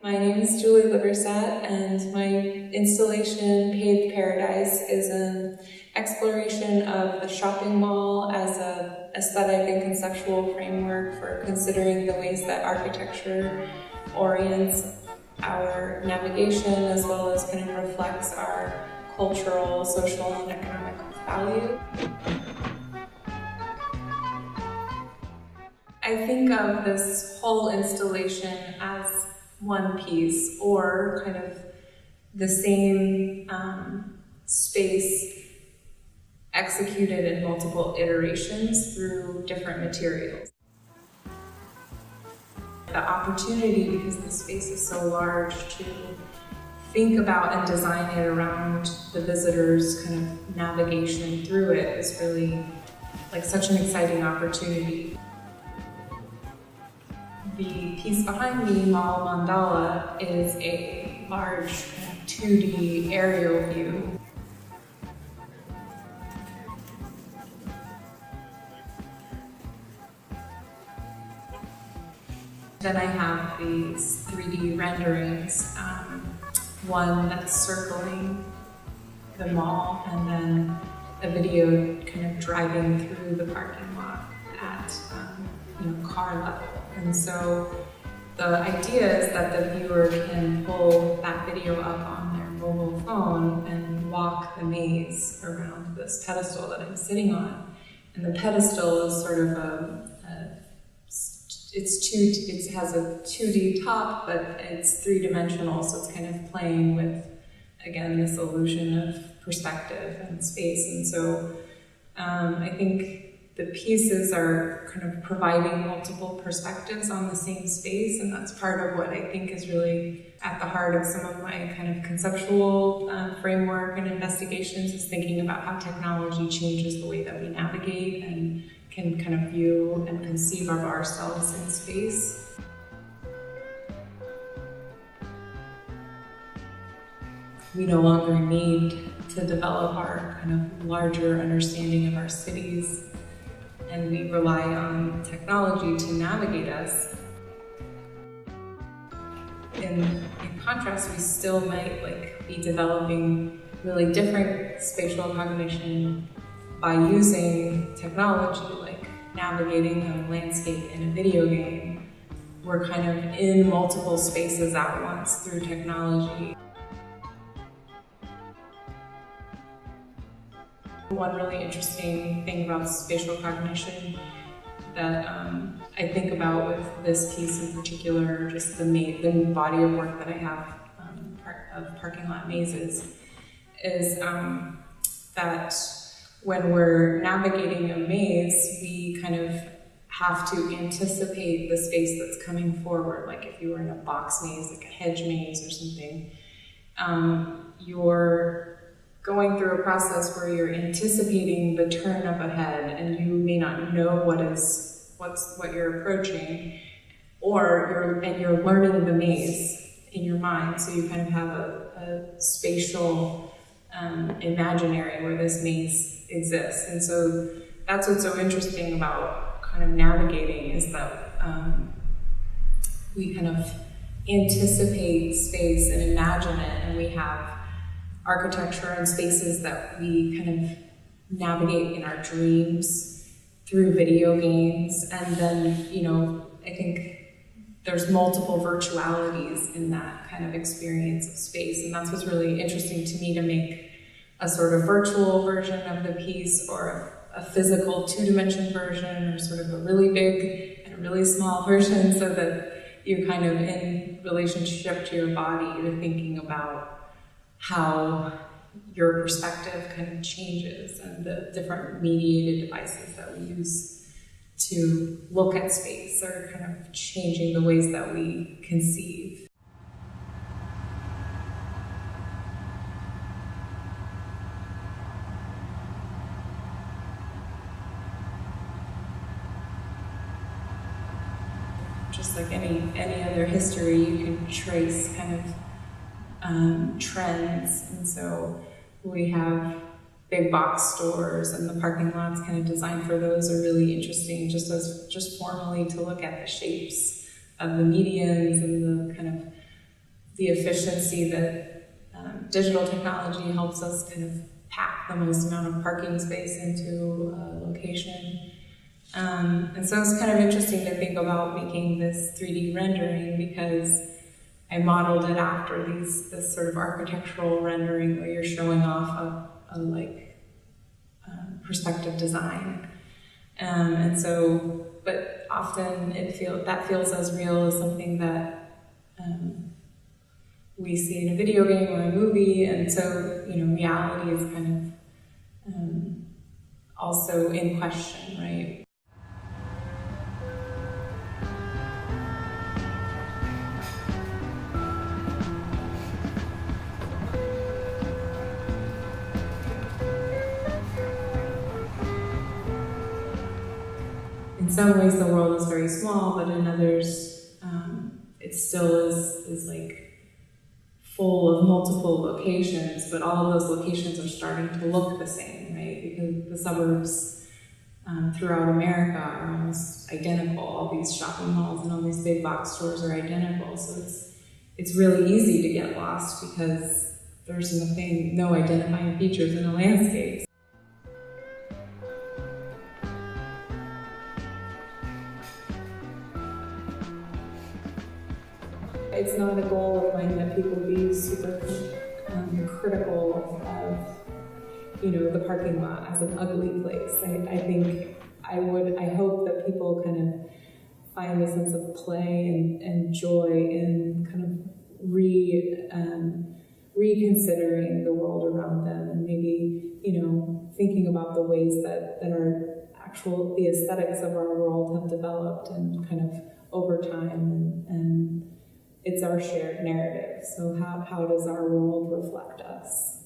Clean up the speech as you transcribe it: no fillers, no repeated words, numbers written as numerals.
My name is Julie Libersat, and my installation, Paved Paradise, is an exploration of the shopping mall as an aesthetic and conceptual framework for considering the ways that architecture orients our navigation as well as kind of reflects our cultural, social, and economic value. I think of this whole installation as one piece, or kind of the same space executed in multiple iterations through different materials. The opportunity, because the space is so large, to think about and design it around the visitor's kind of navigation through it is really like such an exciting opportunity. The piece behind me, Mall Mandala, is a large 2D aerial view. Then I have these 3D renderings, one that's circling the mall, and then a video kind of driving through the parking lot at car level. And so the idea is that the viewer can pull that video up on their mobile phone and walk the maze around this pedestal that I'm sitting on. And the pedestal is sort of it has a 2D top, but it's three-dimensional, so it's kind of playing with, again, this illusion of perspective and space. And so I think the pieces are kind of providing multiple perspectives on the same space, and that's part of what I think is really at the heart of some of my kind of conceptual framework and investigations, is thinking about how technology changes the way that we navigate and can kind of view and conceive of ourselves in space. We no longer need to develop our kind of larger understanding of our cities, and we rely on technology to navigate us. In contrast, we still might be developing really different spatial cognition by using technology, like navigating a landscape in a video game. We're kind of in multiple spaces at once through technology. One really interesting thing about spatial cognition that I think about with this piece in particular, just the body of work that I have of parking lot mazes, is that when we're navigating a maze, we kind of have to anticipate the space that's coming forward. Like if you were in a box maze, like a hedge maze or something, you're going through a process where you're anticipating the turn up ahead, and you may not know what you're approaching, or you're learning the maze in your mind, so you kind of have a spatial imaginary where this maze exists. And so that's what's so interesting about kind of navigating, is that we kind of anticipate space and imagine it, and we have architecture and spaces that we kind of navigate in our dreams through video games. And then, I think there's multiple virtualities in that kind of experience of space. And that's what's really interesting to me, to make a sort of virtual version of the piece, or a physical two-dimension version, or sort of a really big and a really small version, so that you're kind of in relationship to your body, you're thinking about how your perspective kind of changes, and the different mediated devices that we use to look at space are kind of changing the ways that we conceive. Just like any other history, you can trace kind of trends, and so we have big box stores, and the parking lots kind of designed for those are really interesting, just formally to look at the shapes of the medians and the kind of the efficiency that digital technology helps us kind of pack the most amount of parking space into a location. And so it's kind of interesting to think about making this 3D rendering, because I modeled it after this sort of architectural rendering where you're showing off a perspective design. And so, but often that feels as real as something that we see in a video game or a movie, and so, reality is kind of also in question, right? In some ways, the world is very small, but in others, it still is like full of multiple locations, but all of those locations are starting to look the same, right? Because the suburbs throughout America are almost identical. All these shopping malls and all these big box stores are identical. So it's really easy to get lost because there's no identifying features in a landscape. It's not a goal of mine that people be super critical of, the parking lot as an ugly place. I hope that people kind of find a sense of play and joy in kind of reconsidering the world around them, and maybe, thinking about the ways that the aesthetics of our world have developed and kind of over time, and it's our shared narrative. So how does our world reflect us?